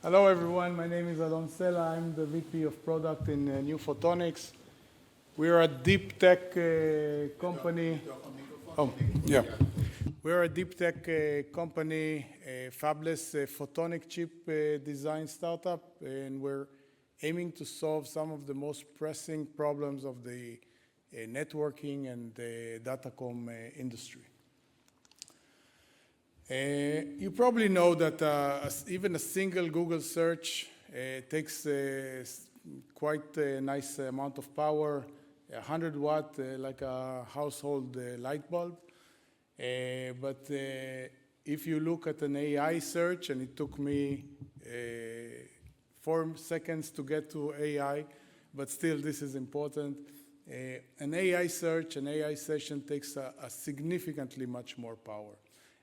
Hello everyone, my name is Alon Sela. I'm the VP of Product in New Photonics. We are a deep tech company. Oh, yeah. We're a deep tech company, a fabless photonic chip design startup, and we're aiming to solve some of the most pressing problems of the networking and the datacom industry. You probably know that even a single Google search takes quite a nice amount of power, 100 watt, like a household light bulb. But if you look at an AI search, and it took me 4 seconds to get to AI, but still this is important. An AI search, an AI session takes a significantly much more power.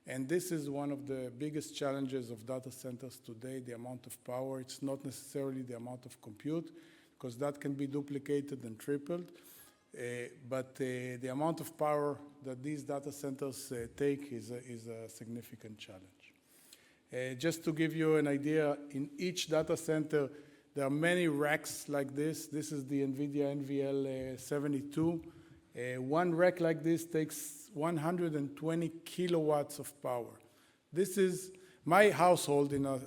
And this is one of the biggest challenges of data centers today, the amount of power. It's not necessarily the amount of compute, because that can be duplicated and tripled. But the amount of power that these data centers take is a significant challenge. Just to give you an idea, in each data center, there are many racks like this. This is the NVIDIA NVL72. One rack like this takes 120 kilowatts of power. This is my household in a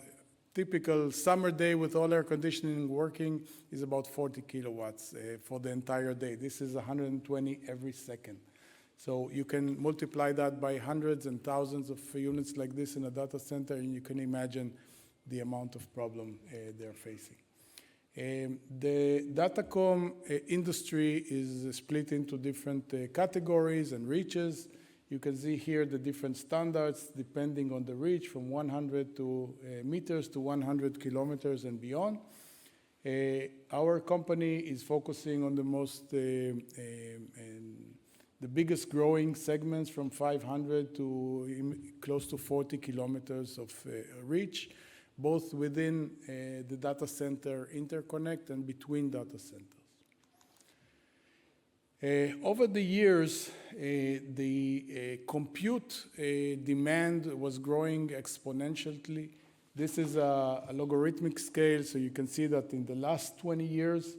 typical summer day with all air conditioning working is about 40 kilowatts for the entire day. This is 120 every second. So you can multiply that by hundreds and thousands of units like this in a data center, and you can imagine the amount of problem they're facing. The datacom industry is split into different categories and reaches. You can see here the different standards depending on the reach from 100 meters to 100 kilometers and beyond. Our company is focusing on the biggest growing segments from 500 to close to 40 kilometers of reach, both within the data center interconnect and between data centers. Over the years, the compute demand was growing exponentially. This is a logarithmic scale, so you can see that in the last 20 years,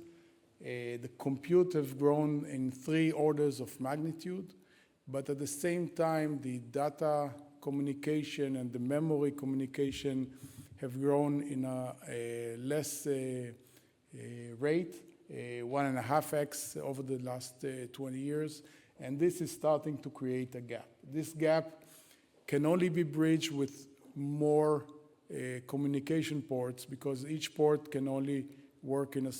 the compute have grown in 3 orders of magnitude, but at the same time, the data communication and the memory communication have grown in a less rate, 1.5x over the last 20 years, and this is starting to create a gap. This gap can only be bridged with more communication ports, because each port can only work in a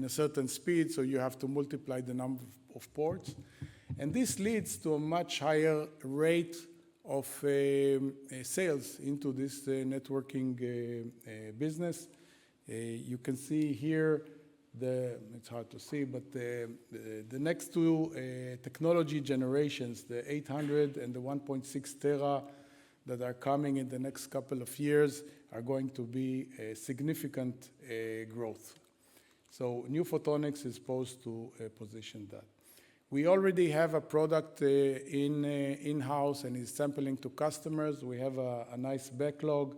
certain speed, so you have to multiply the number of ports. And this leads to a much higher rate of sales into this networking business. You can see here, it's hard to see, but the next 2 technology generations, the 800 and the 1.6 tera that are coming in the next couple of years, are going to be a significant growth. So New Photonics is supposed to position that. We already have a product in-house and is sampling to customers. We have a nice backlog,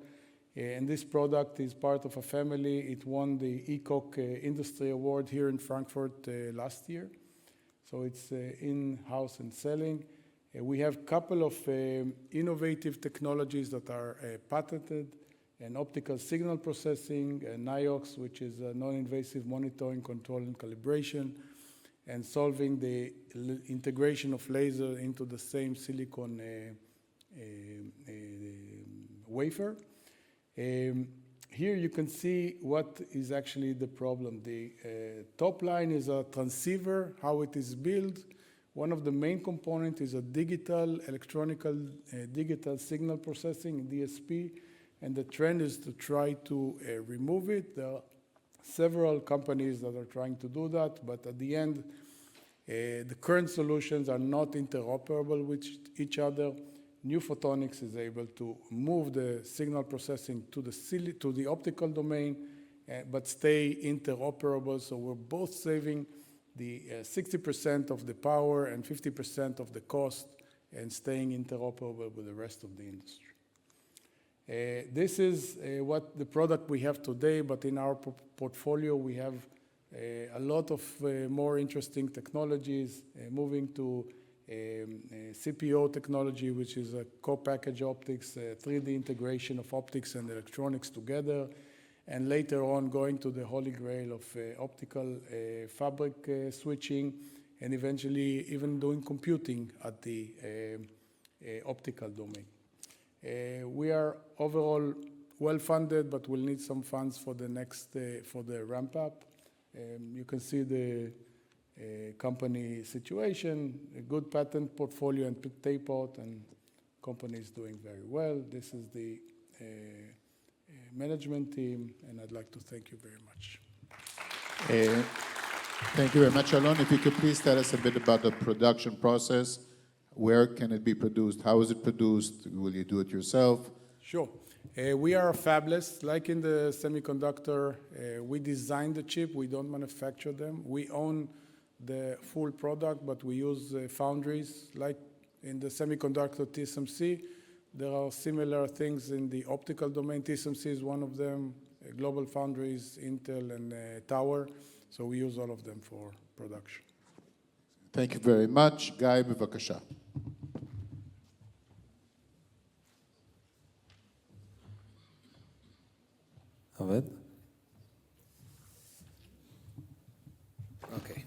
and this product is part of a family. It won the ECOC Industry Award here in Frankfurt last year. So it's in-house and selling. We have a couple of innovative technologies that are patented, and optical signal processing, NIOX, which is non-invasive monitoring, control, and calibration, and solving the integration of laser into the same silicon wafer. Here you can see what is actually the problem. The top line is a transceiver, how it is built. One of the main components is a digital signal processing, DSP, and the trend is to try to remove it. There are several companies that are trying to do that, but at the end, the current solutions are not interoperable with each other. New Photonics is able to move the signal processing to the optical domain, but stay interoperable. So we're both saving the 60% of the power and 50% of the cost, and staying interoperable with the rest of the industry. This is what the product we have today, but in our portfolio we have a lot of more interesting technologies, moving to CPO technology, which is a co-packaged optics, 3D integration of optics and electronics together, and later on going to the holy grail of optical fabric switching, and eventually even doing computing at the optical domain. We are overall well-funded, but we'll need some funds for the next, for the ramp-up. You can see the company situation, a good patent portfolio and tape-out, and company is doing very well. This is the management team, and I'd like to thank you very much. Thank you very much, Alon. If you could please tell us a bit about the production process. Where can it be produced? How is it produced? Will you do it yourself? Sure. We are fabless. Like in the semiconductor, we design the chip. We don't manufacture them. We own the full product, but we use foundries. Like in the semiconductor TSMC, there are similar things in the optical domain. TSMC is one of them, Global Foundries, Intel, and Tower. So we use all of them for production. Thank you very much. Guy, bevakasha. Okay.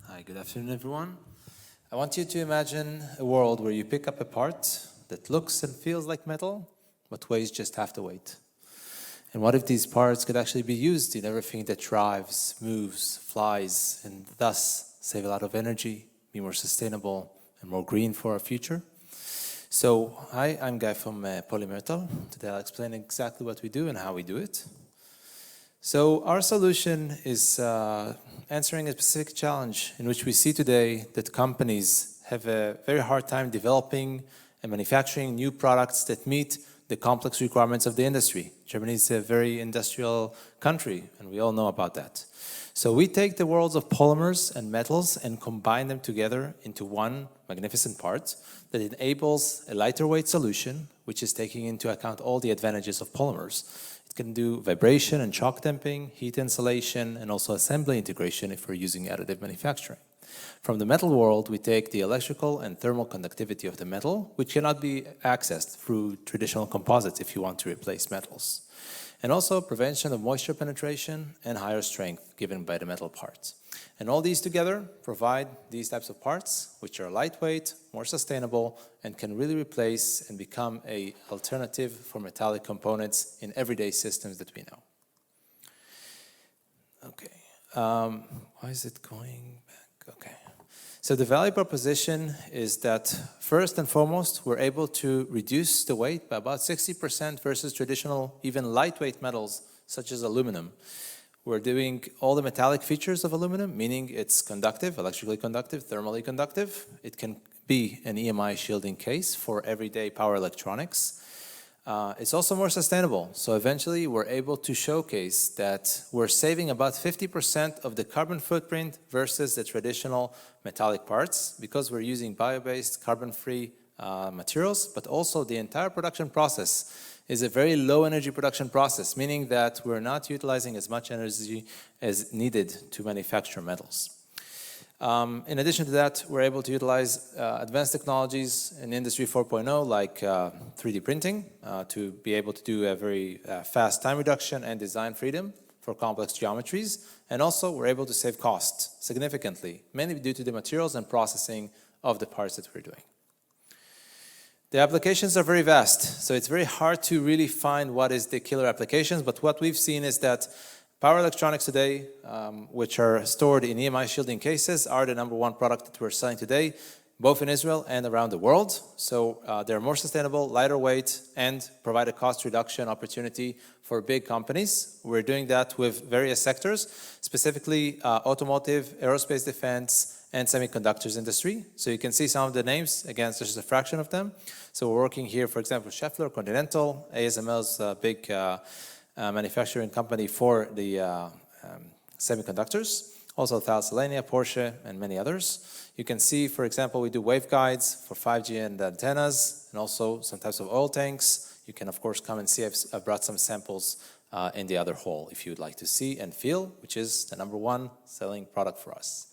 Hi, good afternoon, everyone. I want you to imagine a world where you pick up a part that looks and feels like metal, but weighs just half the weight. And what if these parts could actually be used in everything that drives, moves, flies, and thus save a lot of energy, be more sustainable, and more green for our future? So, hi, I'm Guy from Polymetal. Today I'll explain exactly what we do and how we do it. So our solution is answering a specific challenge in which we see today that companies have a very hard time developing and manufacturing new products that meet the complex requirements of the industry. Germany is a very industrial country, and we all know about that. So we take the worlds of polymers and metals and combine them together into one magnificent part that enables a lighter weight solution, which is taking into account all the advantages of polymers. It can do vibration and shock damping, heat insulation, and also assembly integration if we're using additive manufacturing. From the metal world, we take the electrical and thermal conductivity of the metal, which cannot be accessed through traditional composites if you want to replace metals. And also prevention of moisture penetration and higher strength given by the metal parts. And all these together provide these types of parts, which are lightweight, more sustainable, and can really replace and become an alternative for metallic components in everyday systems that we know. Okay, why is it going back? Okay. So the value proposition is that first and foremost, we're able to reduce the weight by about 60% versus traditional, even lightweight metals, such as aluminum. We're doing all the metallic features of aluminum, meaning it's conductive, electrically conductive, thermally conductive. It can be an EMI shielding case for everyday power electronics. It's also more sustainable. So eventually we're able to showcase that we're saving about 50% of the carbon footprint versus the traditional metallic parts because we're using bio-based, carbon-free materials, but also the entire production process is a very low energy production process, meaning that we're not utilizing as much energy as needed to manufacture metals. In addition to that, we're able to utilize advanced technologies in Industry 4.0 like 3D printing to be able to do a very fast time reduction and design freedom for complex geometries. And also, we're able to save costs significantly, mainly due to the materials and processing of the parts that we're doing. The applications are very vast, so it's very hard to really find what is the killer applications, but what we've seen is that power electronics today, which are stored in EMI shielding cases, are the #1 product that we're selling today, both in Israel and around the world. So they're more sustainable, lighter weight, and provide a cost reduction opportunity for big companies. We're doing that with various sectors, specifically automotive, aerospace defense, and semiconductors industry. So you can see some of the names, again, it's just a fraction of them. So we're working here, for example, Schaeffler, Continental, ASML's big manufacturing company for the semiconductors, also Thales Alenia, Porsche, and many others. You can see, for example, we do waveguides for 5G and antennas, and also some types of oil tanks. You can, of course, come and see. I've brought some samples in the other hall if you'd like to see and feel, which is the #1 selling product for us.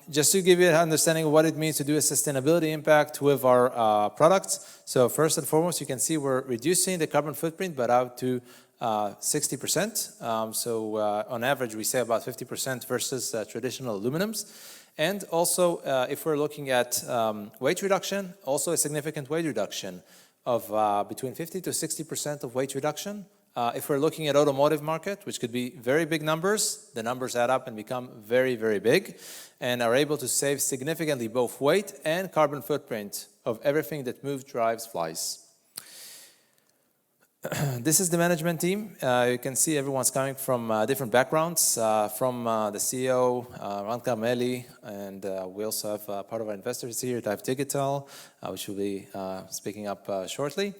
Just to give you an understanding of what it means to do a sustainability impact with our products. So first and foremost, you can see we're reducing the carbon footprint, but out to 60%. On average, we say about 50% versus traditional aluminums. And also, if we're looking at weight reduction, also a significant weight reduction of between 50 to 60% of weight reduction. If we're looking at automotive market, which could be very big numbers, the numbers add up and become very, very big, and are able to save significantly both weight and carbon footprint of everything that moves, drives, flies. This is the management team. You can see everyone's coming from different backgrounds, from the CEO, Ran Carmeli, and we also have part of our investors here, Dive Digital, which will be speaking up shortly.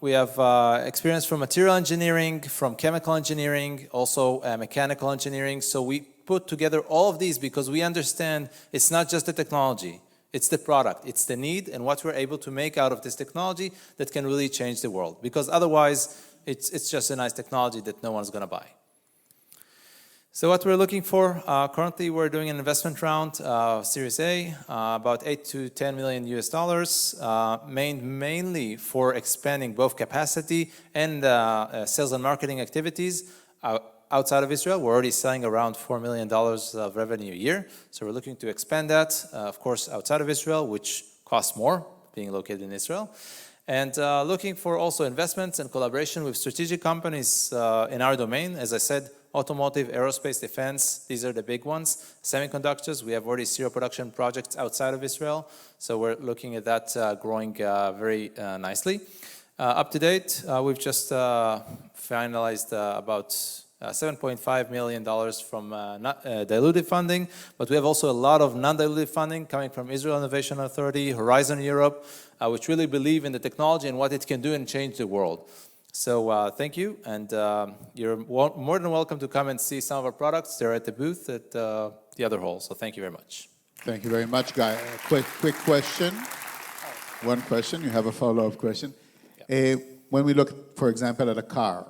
We have experience from material engineering, from chemical engineering, also mechanical engineering. So we put together all of these because we understand it's not just the technology. It's the product, it's the need, and what we're able to make out of this technology that can really change the world. Because otherwise, it's just a nice technology that no one's going to buy. So what we're looking for, currently we're doing an investment round, Series A, about $8 to $10 million US, mainly for expanding both capacity and sales and marketing activities. Outside of Israel, we're already selling around $4 million of revenue a year. So we're looking to expand that, of course, outside of Israel, which costs more, being located in Israel. And looking for also investments and collaboration with strategic companies in our domain. As I said, automotive, aerospace, defense, these are the big ones. Semiconductors, we have already serial production projects outside of Israel. So we're looking at that growing very nicely. Up to date, we've just finalized about $7.5 million from dilutive funding, but we have also a lot of non-dilutive funding coming from Israel Innovation Authority, Horizon Europe, which really believe in the technology and what it can do and change the world. So thank you, and you're more than welcome to come and see some of our products. They're at the booth at the other hall, so thank you very much. Thank you very much, Guy. Quick question. One question, you have a follow-up question. Yeah. When we look, for example, at a car,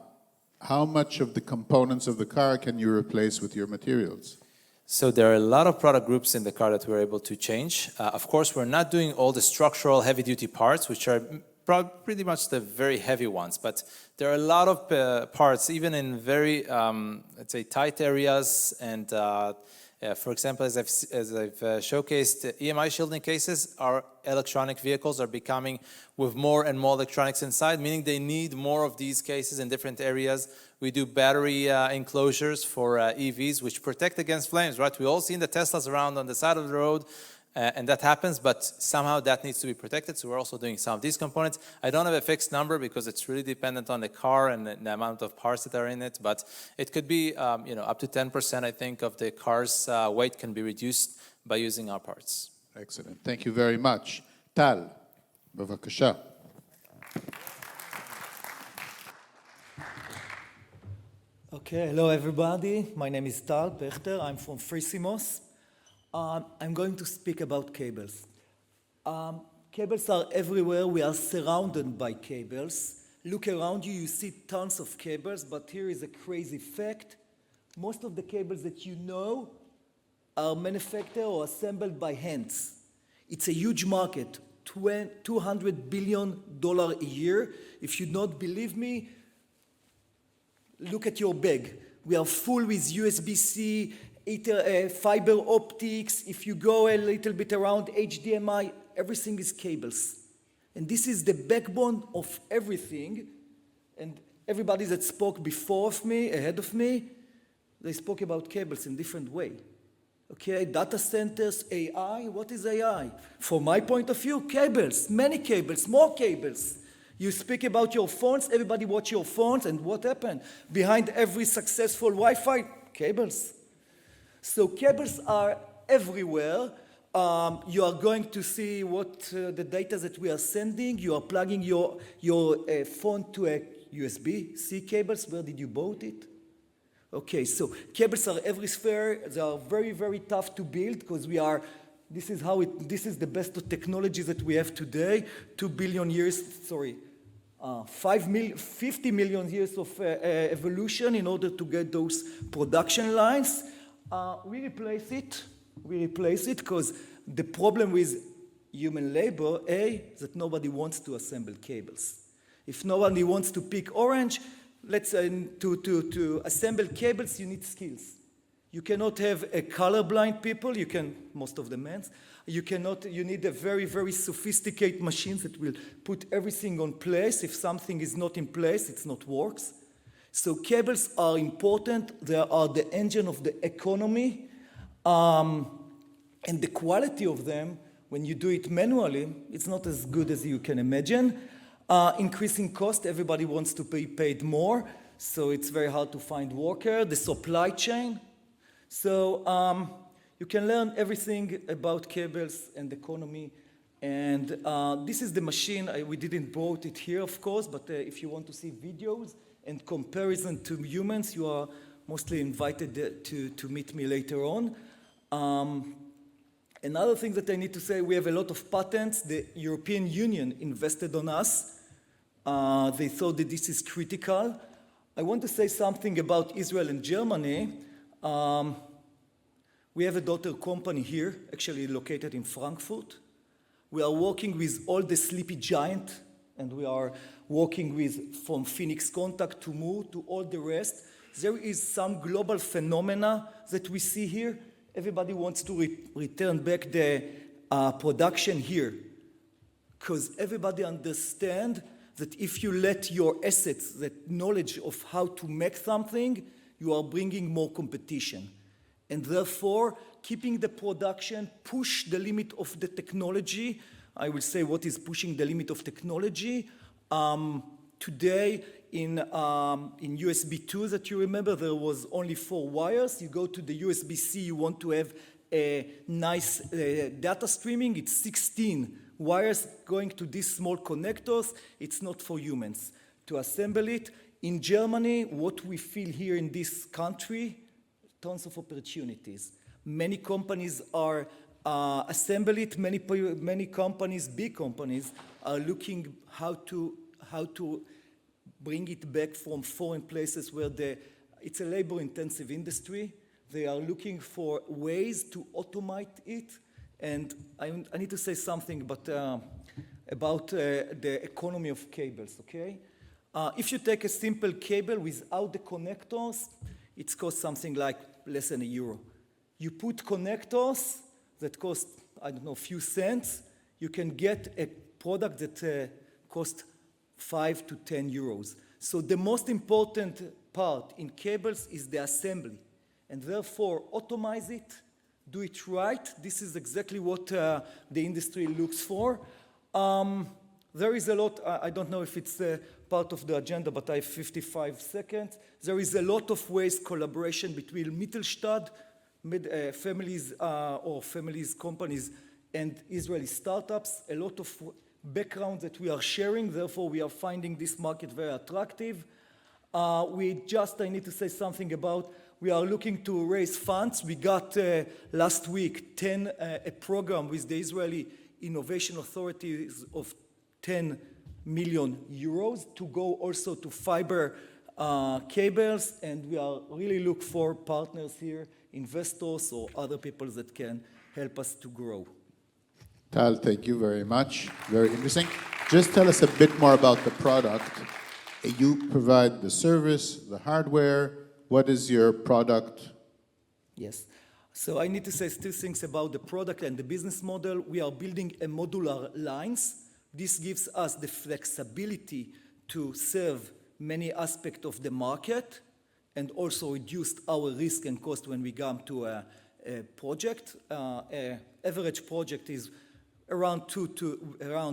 how much of the components of the car can you replace with your materials? So there are a lot of product groups in the car that we're able to change. Of course, we're not doing all the structural heavy-duty parts, which are pretty much the very heavy ones. But there are a lot of parts, even in very, let's say, tight areas. And for example, as I've showcased, EMI shielding cases, our electronic vehicles are becoming with more and more electronics inside, meaning they need more of these cases in different areas. We do battery enclosures for EVs, which protect against flames, right? We all seen the Teslas around on the side of the road, and that happens, but somehow that needs to be protected, so we're also doing some of these components. I don't have a fixed number because it's really dependent on the car and the amount of parts that are in it, but it could be up to 10%, I think, of the car's weight can be reduced by using our parts. Excellent. Thank you very much. Tal, bevakasha. Okay, hello everybody. My name is Tal Pechter. I'm from Frisimos. I'm going to speak about cables. Cables are everywhere. We are surrounded by cables. Look around you, you see tons of cables, but here is a crazy fact. Most of the cables that you know are manufactured or assembled by hands. It's a huge market, $200 billion a year. If you don't believe me, look at your bag. We are full with USB-C, fiber optics. If you go a little bit around HDMI, everything is cables. And this is the backbone of everything. And everybody that spoke before of me, ahead of me, they spoke about cables in different way. Okay, data centers, AI, what is AI? From my point of view, cables, many cables, more cables. You speak about your phones, everybody watch your phones, and what happened? Behind every successful Wi-Fi, cables. So cables are everywhere. You are going to see what the data that we are sending. You are plugging your phone to a USB-C cables. Where did you bought it? Okay, so cables are everywhere. They are very, very tough to build because this is the best of technology that we have today. 2 billion years, sorry, 50 million years of evolution in order to get those production lines. We replace it because the problem with human labor, that nobody wants to assemble cables. If nobody wants to pick orange, let's say to assemble cables, you need skills. You cannot have a colorblind people, most of the men, you need a very, very sophisticated machines that will put everything on place. If something is not in place, it's not works. So cables are important. They are the engine of the economy. And the quality of them, when you do it manually, it's not as good as you can imagine. Increasing cost, everybody wants to be paid more, so it's very hard to find workers. The supply chain. So you can learn everything about cables and economy. And this is the machine. We didn't brought it here, of course, but if you want to see videos and comparison to humans, you are mostly invited to meet me later on. Another thing that I need to say, we have a lot of patents. The European Union invested on us. They thought that this is critical. I want to say something about Israel and Germany. We have a daughter company here, actually located in Frankfurt. We are working with all the sleepy giant, and we are working with from Phoenix Contact to Moore to all the rest. There is some global phenomena that we see here. Everybody wants to return back the production here, because everybody understands that if you let your assets, that knowledge of how to make something, you are bringing more competition. And therefore, keeping the production, push the limit of the technology. I will say what is pushing the limit of technology. Today, in USB 2 that you remember, there was only 4 wires. You go to the USB-C, you want to have a nice data streaming. It's 16 wires going to these small connectors. It's not for humans to assemble it. In Germany, what we feel here in this country, tons of opportunities. Many companies are assemble it. Many companies, big companies, are looking how to bring it back from foreign places where it's a labor-intensive industry. They are looking for ways to automate it. And I need to say something about the economy of cables, okay? If you take a simple cable without the connectors, it costs something like less than €1. You put connectors that cost, I don't know, a few cents, you can get a product that costs 5 to 10 euros. So the most important part in cables is the assembly. And therefore, automate it, do it right. This is exactly what the industry looks for. There is a lot, I don't know if it's part of the agenda, but I have 55 seconds. There is a lot of ways collaboration between Mittelstand, families or families, companies, and Israeli startups. A lot of background that we are sharing, therefore we are finding this market very attractive. I need to say something about, we are looking to raise funds. We got last week a program with the Israeli Innovation Authorities of 10 million euros to go also to fiber cables, and we are really look for partners here, investors or other people that can help us to grow. Tal, thank you very much. Very interesting. Just tell us a bit more about the product. You provide the service, the hardware. What is your product? Yes. So I need to say 2 things about the product and the business model. We are building a modular lines. This gives us the flexibility to serve many aspects of the market and also reduce our risk and cost when we come to a project. Average project is around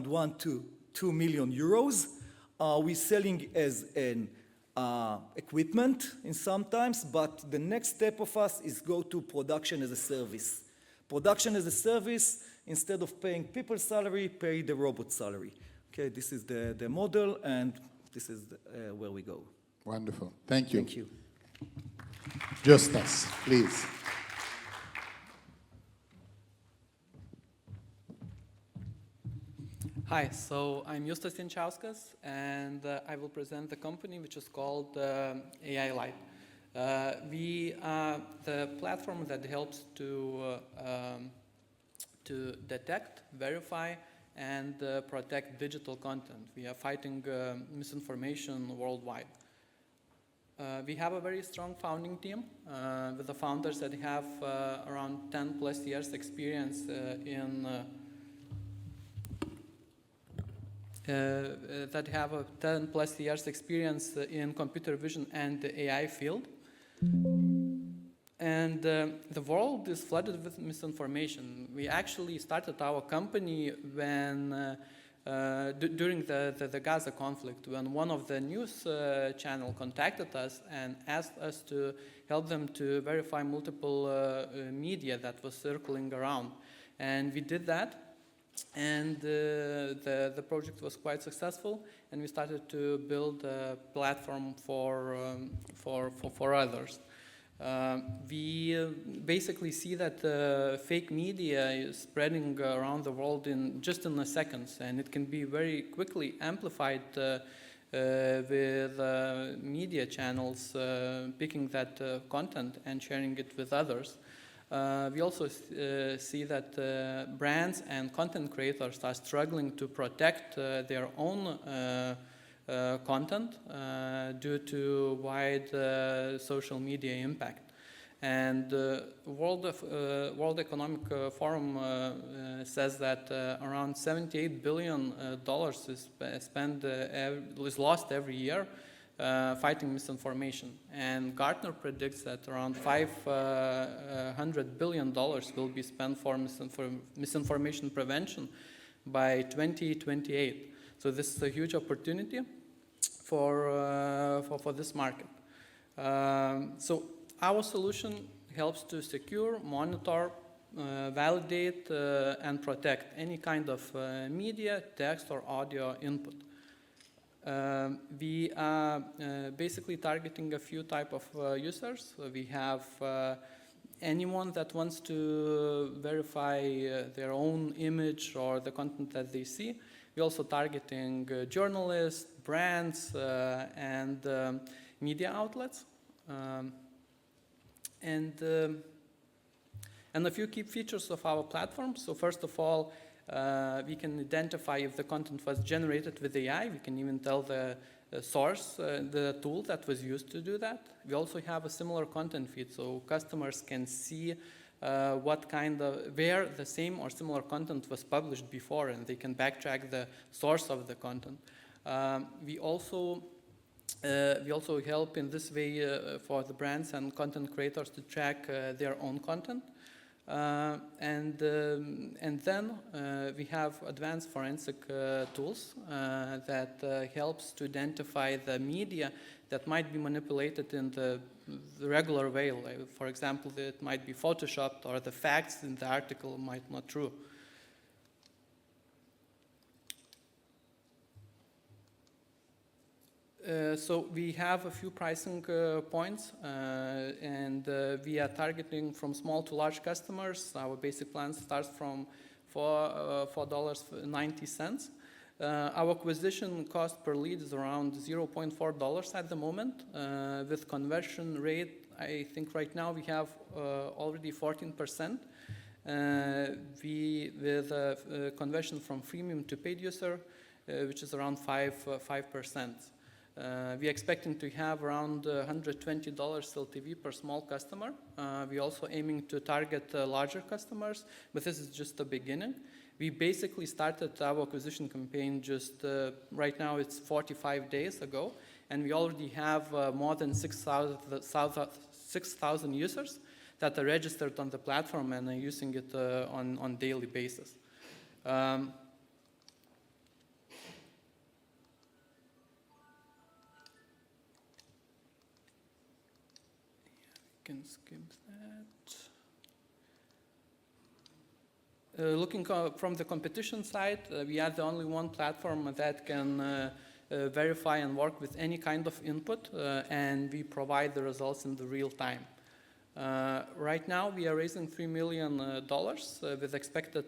1 to 2 million euros. We're selling as an equipment in sometimes, but the next step of us is go to production as a service. Production as a service, instead of paying people's salary, pay the robot salary. Okay, this is the model, and this is where we go. Wonderful. Thank you. Thank you. Justus, please. Hi, so I'm Justas Jančauskas, and I will present the company which is called AI Lite. We are the platform that helps to detect, verify, and protect digital content. We are fighting misinformation worldwide. We have a very strong founding team with the founders that have around 10 plus years experience that have a 10 plus years experience in computer vision and the AI field. And the world is flooded with misinformation. We actually started our company when during the Gaza conflict, when one of the news channel contacted us and asked us to help them to verify multiple media that was circling around. And we did that. And the project was quite successful, and we started to build a platform for others. We basically see that fake media is spreading around the world in a second, and it can be very quickly amplified with media channels picking that content and sharing it with others. We also see that brands and content creators are struggling to protect their own content due to wide social media impact. And World Economic Forum says that around $78 billion is lost every year fighting misinformation. And Gartner predicts that around $500 billion will be spent for misinformation prevention by 2028. So this is a huge opportunity for this market. So our solution helps to secure, monitor, validate, and protect any kind of media, text, or audio input. We are basically targeting a few type of users. We have anyone that wants to verify their own image or the content that they see. We're also targeting journalists, brands, and media outlets. And a few key features of our platform. So first of all, we can identify if the content was generated with AI. We can even tell the source, the tool that was used to do that. We also have a similar content feed, so customers can see where the same or similar content was published before, and they can backtrack the source of the content. We also help in this way for the brands and content creators to track their own content. And then we have advanced forensic tools that helps to identify the media that might be manipulated in the regular way. Like, for example, it might be photoshopped, or the facts in the article might not be true. So we have a few pricing points, and we are targeting from small to large customers. Our basic plan starts from $4.90. Our acquisition cost per lead is around $0.4 at the moment. With conversion rate, I think right now we have already 14%. With conversion from freemium to paid user, which is around 5%. We're expecting to have around $120 LTV per small customer. We're also aiming to target larger customers, but this is just the beginning. We basically started our acquisition campaign just right now, it's 45 days ago, and we already have more than 6,000 users that are registered on the platform and are using it on daily basis. Can skip that. Looking from the competition side, we are the only one platform that can verify and work with any kind of input, and we provide the results in the real time. Right now, we are raising $3 million with expected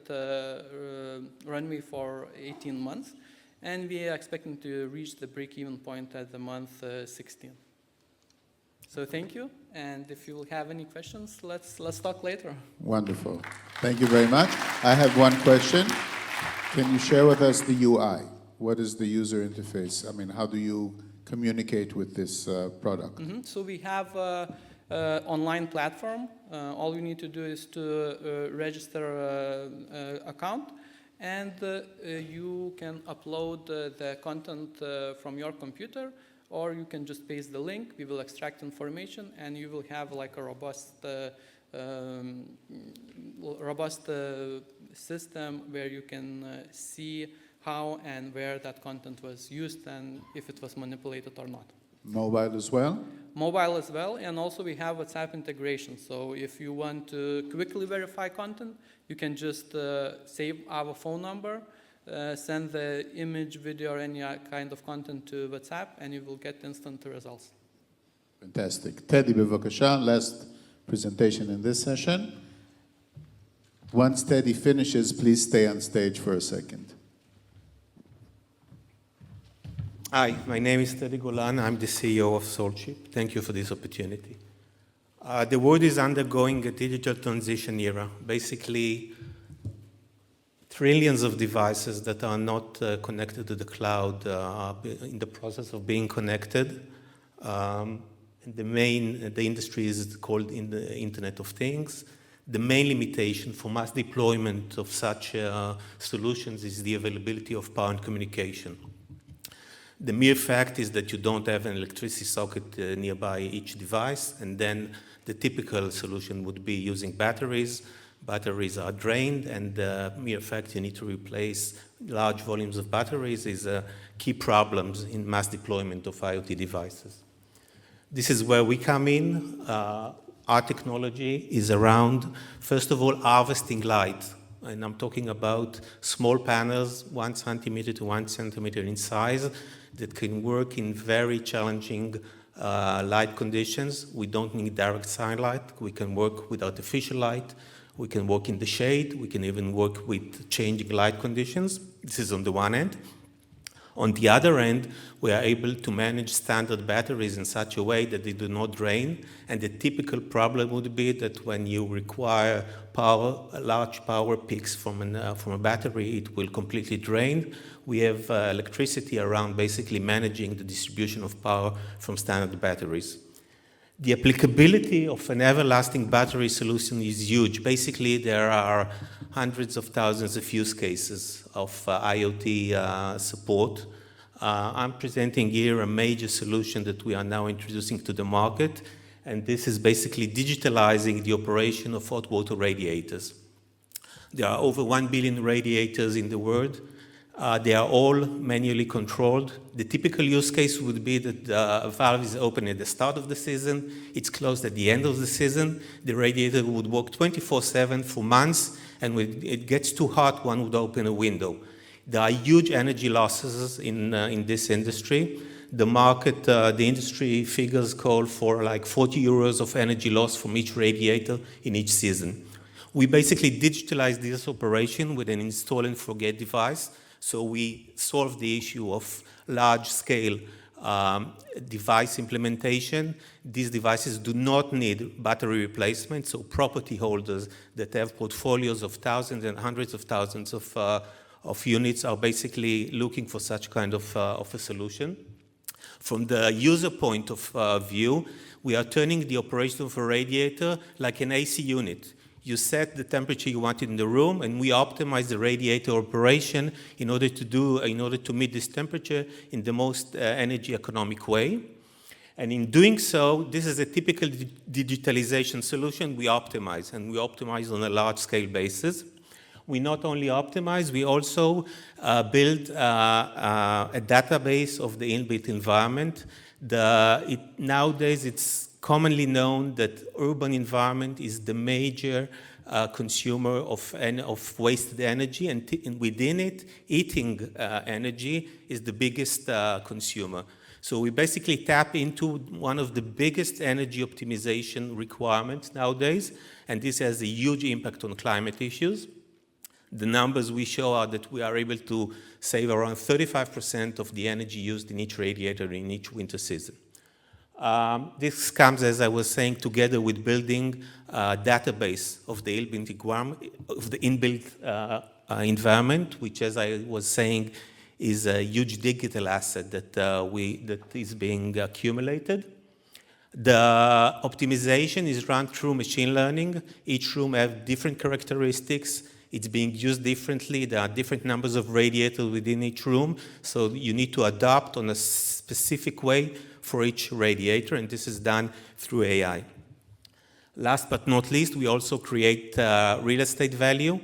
runway for 18 months, and we are expecting to reach the break-even point at the month 16. So thank you, and if you will have any questions, let's talk later. Wonderful. Thank you very much. I have one question. Can you share with us the UI? What is the user interface? I mean, how do you communicate with this product? So we have online platform. All you need to do is to register account, and you can upload the content from your computer, or you can just paste the link. We will extract information, and you will have like a robust system where you can see how and where that content was used and if it was manipulated or not. Mobile as well? Mobile as well, and also we have WhatsApp integration. So if you want to quickly verify content, you can just save our phone number, send the image, video, or any kind of content to WhatsApp, and you will get instant results. Fantastic. Teddy, bevakasha, last presentation in this session. Once Teddy finishes, please stay on stage for a second. Hi, my name is Teddy Golan. I'm the CEO of SoulChip. Thank you for this opportunity. The world is undergoing a digital transition era. Basically, trillions of devices that are not connected to the cloud are in the process of being connected. The industry is called in the Internet of Things. The main limitation for mass deployment of such solutions is the availability of power and communication. The mere fact is that you don't have an electricity socket nearby each device, and then the typical solution would be using batteries. Batteries are drained, and the mere fact you need to replace large volumes of batteries is a key problem in mass deployment of IoT devices. This is where we come in. Our technology is around, first of all, harvesting light. And I'm talking about small panels, 1 centimeter to 1 centimeter in size, that can work in very challenging light conditions. We don't need direct sunlight. We can work with artificial light. We can work in the shade. We can even work with changing light conditions. This is on the one end. On the other end, we are able to manage standard batteries in such a way that they do not drain. And the typical problem would be that when you require power, large power peaks from a battery, it will completely drain. We have electricity around basically managing the distribution of power from standard batteries. The applicability of an everlasting battery solution is huge. Basically, there are hundreds of thousands of use cases of IoT support. I'm presenting here a major solution that we are now introducing to the market, and this is basically digitalizing the operation of hot water radiators. There are over 1 billion radiators in the world. They are all manually controlled. The typical use case would be that the valve is open at the start of the season, it's closed at the end of the season. The radiator would work 24/7 for months, and when it gets too hot, one would open a window. There are huge energy losses in this industry. The market, the industry figures call for like 40 euros of energy loss from each radiator in each season. We basically digitalize this operation with an install and forget device. So we solve the issue of large-scale device implementation. These devices do not need battery replacement, so property holders that have portfolios of thousands and hundreds of thousands of units are basically looking for such kind of a solution. From the user point of view, we are turning the operation of a radiator like an AC unit. You set the temperature you want in the room, and we optimize the radiator operation in order to meet this temperature in the most energy economic way. And in doing so, this is a typical digitalization solution we optimize, and we optimize on a large-scale basis. We not only optimize, we also build a database of the inbuilt environment. Nowadays, it's commonly known that urban environment is the major consumer of wasted energy, and within it, heating energy is the biggest consumer. So we basically tap into one of the biggest energy optimization requirements nowadays, and this has a huge impact on climate issues. The numbers we show are that we are able to save around 35% of the energy used in each radiator in each winter season. This comes, as I was saying, together with building a database of the inbuilt environment, which, as I was saying, is a huge digital asset that is being accumulated. The optimization is run through machine learning. Each room has different characteristics. It's being used differently. There are different numbers of radiators within each room, so you need to adapt on a specific way for each radiator, and this is done through AI. Last but not least, we also create real estate value.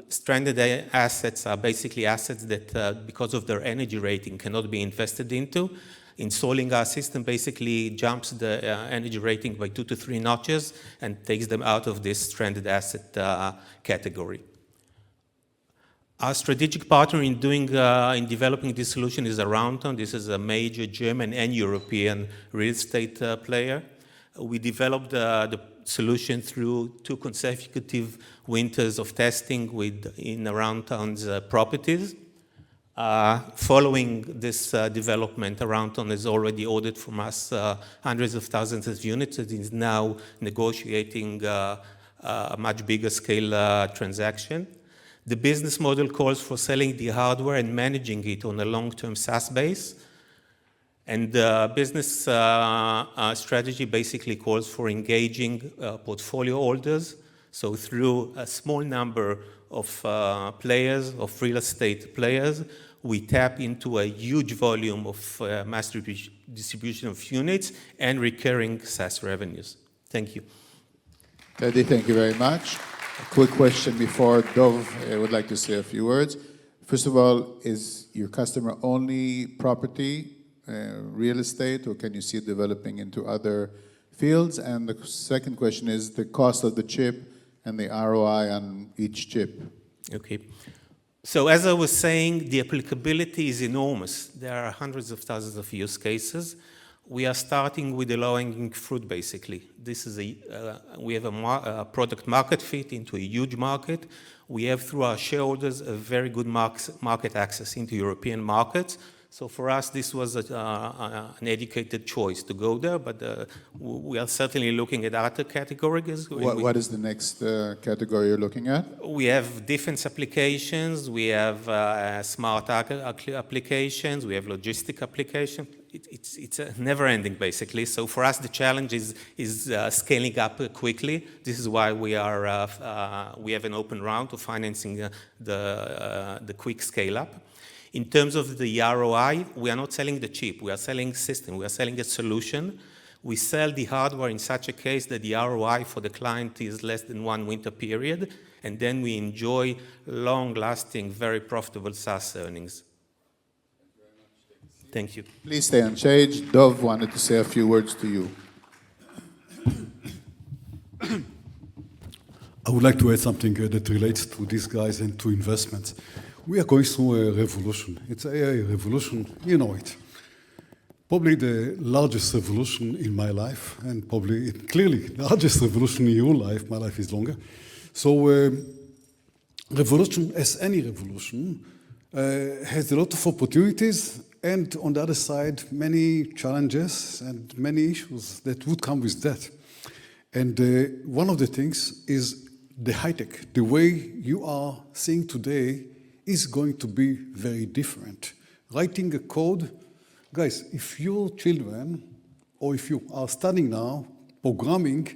Stranded assets are basically assets that, because of their energy rating, cannot be invested into. Installing our system basically jumps the energy rating by 2 to 3 notches and takes them out of this stranded asset category. Our strategic partner in developing this solution is Aroundtown. This is a major German and European real estate player. We developed the solution through 2 consecutive winters of testing in Aroundtown's properties. Following this development, Aroundtown has already ordered from us hundreds of thousands of units and is now negotiating a much bigger scale transaction. The business model calls for selling the hardware and managing it on a long-term SaaS base. And the business strategy basically calls for engaging portfolio holders. So through a small number of players, of real estate players, we tap into a huge volume of mass distribution of units and recurring SaaS revenues. Thank you. Teddy, thank you very much. A quick question before Dov would like to say a few words. First of all, is your customer only property, real estate, or can you see it developing into other fields? And the second question is the cost of the chip and the ROI on each chip. Okay. So as I was saying, the applicability is enormous. There are hundreds of thousands of use cases. We are starting with the low-hanging fruit, basically. We have a product market fit into a huge market. We have, through our shareholders, a very good market access into European markets. So for us, this was an educated choice to go there, but we are certainly looking at other categories. What is the next category you're looking at? We have defense applications, we have smart applications, we have logistic applications. It's never-ending, basically. So for us, the challenge is scaling up quickly. This is why we have an open round to financing the quick scale-up. In terms of the ROI, we are not selling the chip. We are selling a system. We are selling a solution. We sell the hardware in such a case that the ROI for the client is less than 1 winter period, and then we enjoy long-lasting, very profitable SaaS earnings. Thank you. Please stay on stage. Dov wanted to say a few words to you. I would like to add something that relates to these guys and to investments. We are going through a revolution. It's an AI revolution, you know it. Probably the largest revolution in my life, and probably clearly the largest revolution in your life. My life is longer. So revolution, as any revolution, has a lot of opportunities and on the other side, many challenges and many issues that would come with that. And one of the things is the high-tech. The way you are seeing today is going to be very different. Writing a code, guys, if your children, or if you are studying now, programming,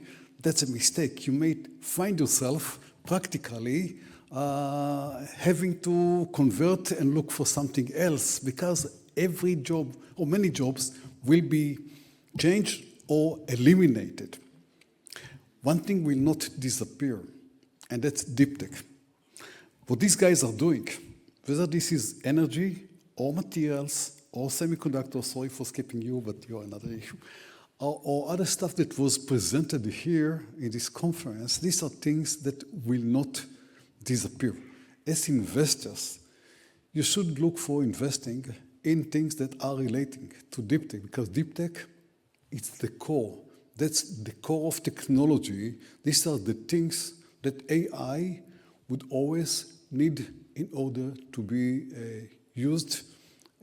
that's a mistake. You may find yourself practically having to convert and look for something else because every job, or many jobs, will be changed or eliminated. One thing will not disappear, and that's deep tech. What these guys are doing, whether this is energy or materials or semiconductors, sorry for skipping you, but you're another issue, or other stuff that was presented here in this conference, these are things that will not disappear. As investors, you should look for investing in things that are relating to deep tech, because deep tech, it's the core. That's the core of technology. These are the things that AI would always need in order to be used.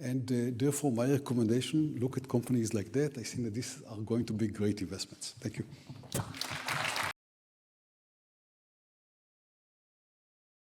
And therefore, my recommendation, look at companies like that. I think that these are going to be great investments. Thank you.